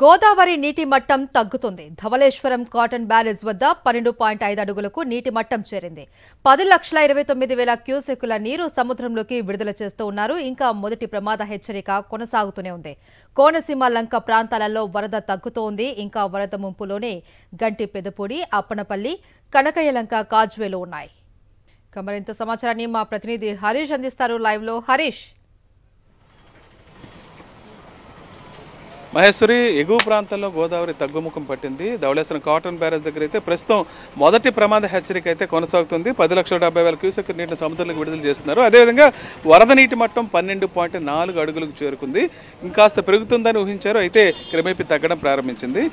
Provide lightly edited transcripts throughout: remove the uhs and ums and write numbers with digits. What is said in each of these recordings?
గోదావరి నీటి మట్టం తగ్గుతుంది. ధవళేశ్వరం కాటన్ బ్యారేజ్ వద్ద 12.5 అడుగులకు నీటి మట్టం చేరింది. 10,29,000 క్యూసెక్కుల నీరు సముద్రంలోకి విడుదల చేస్తూ ఉన్నారు. ఇంకా మొదటి ప్రమాద హెచ్చరిక కొనసాగుతూనే ఉంది. కోనసీమ లంక ప్రాంతాలలో వరద తగ్గుతోంది. ఇంకా వరద ముంపులోనే గంటి పెదపూడి, అప్పనపల్లి, కనకయ్యలంక కాజ్వేలు ఉన్నాయి. మరింత సమాచారాన్ని మా ప్రతినిధి హరీష్ అందిస్తారు లైవ్ లో. హరీష్, మహేశ్వరి, ఎగువ ప్రాంతంలో గోదావరి తగ్గుముఖం పట్టింది. ధవళేశ్వరం కాటన్ బ్యారేజ్ దగ్గర అయితే ప్రస్తుతం మొదటి ప్రమాద హెచ్చరిక అయితే కొనసాగుతుంది. 10,70,000 క్యూసెక్ నీటిని సముద్రంలోకి విడుదల చేస్తున్నారు. అదేవిధంగా వరద నీటి మట్టం 12.4 అడుగులకు చేరుకుంది. ఇంకాస్త పెరుగుతుందని ఊహించారు, అయితే క్రమేపీ తగ్గడం ప్రారంభించింది.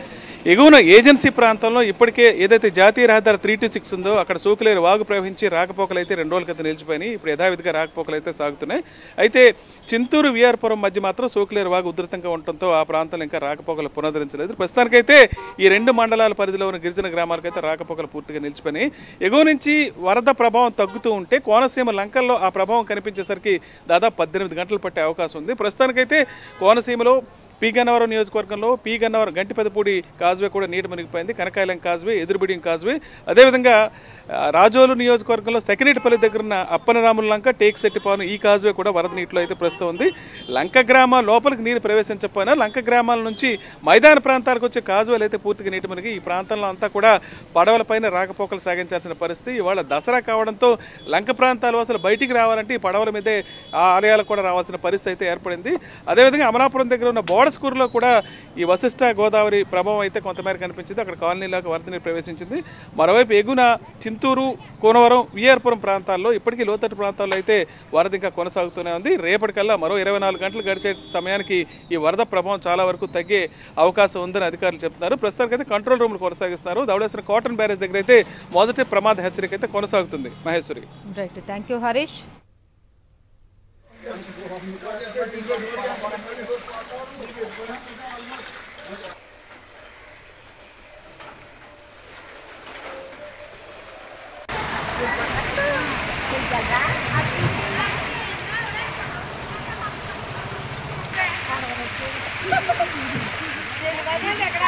ఎగువన ఏజెన్సీ ప్రాంతంలో ఇప్పటికే ఏదైతే జాతీయ రహదారి 326 ఉందో అక్కడ సోకులేరు వాగు ప్రవహించి రాకపోకలు అయితే 2 రోజుల క్రితం నిలిచిపోయినాయి. ఇప్పుడు యథావిధిగా రాకపోకలు అయితే సాగుతున్నాయి. అయితే చింతూరు విఆర్పురం మధ్య మాత్రం సోకులేరు వాగు ఉధృతంగా ఉండటంతో ఆ ప్రాంతంలో ఇంకా రాకపోకలు పునరుద్ధరించలేదు. ప్రస్తుతానికైతే ఈ 2 మండలాల పరిధిలో ఉన్న గిరిజన గ్రామాలకైతే రాకపోకలు పూర్తిగా నిలిచిపోయినాయి. ఎగువ నుంచి వరద ప్రభావం తగ్గుతూ ఉంటే కోనసీమ లంకల్లో ఆ ప్రభావం కనిపించేసరికి దాదాపు 18 గంటలు పట్టే అవకాశం ఉంది. ప్రస్తుతానికైతే కోనసీమలో పి గన్నవరం నియోజకవర్గంలో పి గన్నవరం గంటి పెదపూడి కాజ్వే కూడా నీటి మునిగిపోయింది. కనకాయలం కాజ్వే, ఎదురుబిడియం కాజ్వే, అదేవిధంగా రాజోలు నియోజకవర్గంలో సెకినేటిపల్లి దగ్గర ఉన్న అప్పనరాముల లంక, టేక్సెట్టిపాను ఈ కాజ్వే కూడా వరద నీటిలో అయితే ప్రస్తుతం ఉంది. లంక గ్రామాల లోపలికి నీరు ప్రవేశించకపోయినా లంక గ్రామాల నుంచి మైదాన ప్రాంతాలకు వచ్చే కాజ్వేలు అయితే పూర్తిగా నీటి మునిగి ఈ ప్రాంతంలో అంతా కూడా పడవలపైన రాకపోకలు సాగించాల్సిన పరిస్థితి. ఇవాళ దసరా కావడంతో లంక ప్రాంతాలు అసలు బయటికి రావాలంటే ఈ పడవల మీదే ఆ ఆలయాలకు కూడా రావాల్సిన పరిస్థితి అయితే ఏర్పడింది. అదేవిధంగా అమలాపురం దగ్గర ఉన్న బోడస్కూరులో కూడా ఈ వశిష్ట గోదావరి ప్రభావం అయితే కొంతమేర కనిపించింది. అక్కడ కాలనీలోకి వరద నీరు ప్రవేశించింది. మరోవైపు ఎగున చింతూరు, కోనవరం, విఆర్పురం ప్రాంతాల్లో ఇప్పటికీ లోతట్టు ప్రాంతాల్లో అయితే వరద ఇంకా కొనసాగుతూనే ఉంది. రేపటికల్లా మరో 24 గంటలు గడిచే సమయానికి ఈ వరద ప్రభావం చాలా వరకు తగ్గే అవకాశం ఉందని అధికారులు చెప్తున్నారు. ప్రస్తుతానికైతే కంట్రోల్ రూమ్లు కొనసాగిస్తున్నారు. ధవళేశ్వరం కాటన్ బ్యారేజ్ దగ్గర అయితే మొదటి ప్రమాద హెచ్చరిక అయితే కొనసాగుతుంది. Maheshwari, right, thank you Harish. ఎక్కడ